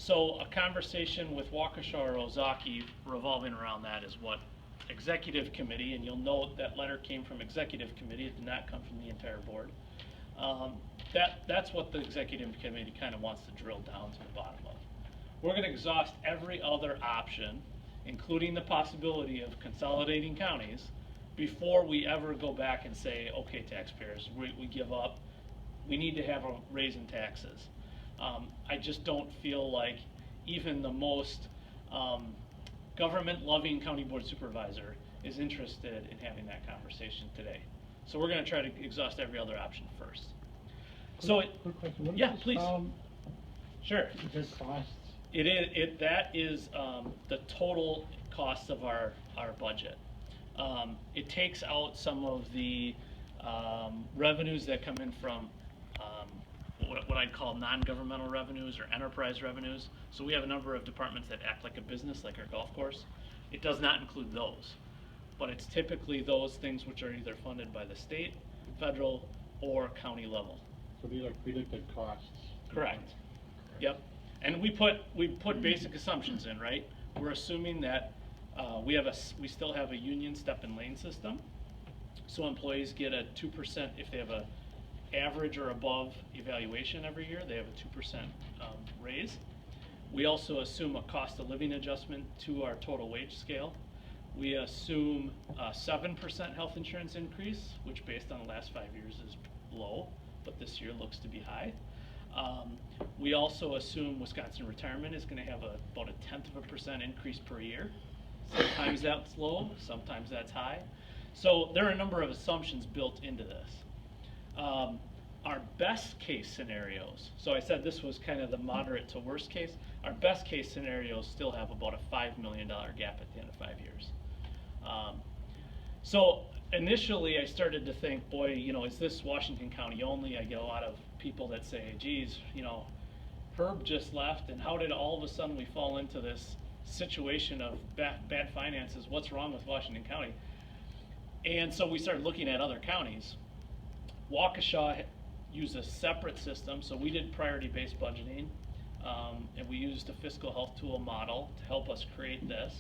So a conversation with Waukesha or Ozaki revolving around that is what executive committee, and you'll note that letter came from executive committee, it did not come from the entire board. That's what the executive committee kind of wants to drill down to the bottom of. We're going to exhaust every other option, including the possibility of consolidating counties, before we ever go back and say, okay, taxpayers, we give up. We need to have a raise in taxes. I just don't feel like even the most government-loving county board supervisor is interested in having that conversation today. So we're going to try to exhaust every other option first. Quick question. What yeah, is this please. Sure. This costs? That is the total cost of our budget. It takes out some of the revenues that come in from what I'd call non-governmental revenues or enterprise revenues. So we have a number of departments that act like a business, like our golf course. It does not include those, but it's typically those things which are either funded by the state, federal, or county level. So these are predicted costs? Correct. Yep. And we put basic assumptions in, right? We're assuming that we still have a union step and lane system. So employees get a 2% if they have a average or above evaluation every year, they have a 2% raise. We also assume a cost of living adjustment to our total wage scale. We assume a 7% health insurance increase, which based on the last 5 years is low, but this year looks to be high. We also assume Wisconsin retirement is going to have about a 0.1% increase per year. Sometimes that's low, sometimes that's high. So there are a number of assumptions built into this. Our best case scenarios, so I said this was kind of the moderate to worst case, our best case scenarios still have about a $5 million gap at the end of 5 years. So initially I started to think, boy, is this Washington County only? I get a lot of people that say, geez, Herb just left, and how did all of a sudden we fall into this situation of bad finances? What's wrong with Washington County? And so we started looking at other counties. Waukesha used a separate system, so we did priority-based budgeting, and we used a fiscal health tool model to help us create this.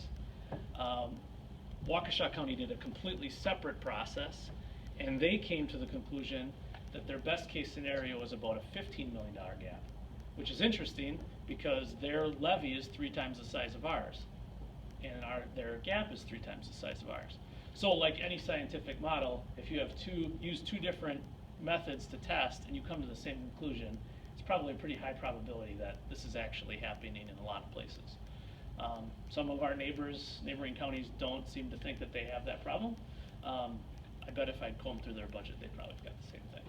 Waukesha County did a completely separate process, and they came to the conclusion that their best case scenario was about a $15 million gap, which is interesting because their levy is 3 times the size of ours, and their gap is 3 times the size of ours. So like any scientific model, if you have use two different methods to test and you come to the same conclusion, it's probably a pretty high probability that this is actually happening in a lot of places. Some of our neighboring counties don't seem to think that they have that problem. I bet if I'd combed through their budget, they'd probably have got the same thing.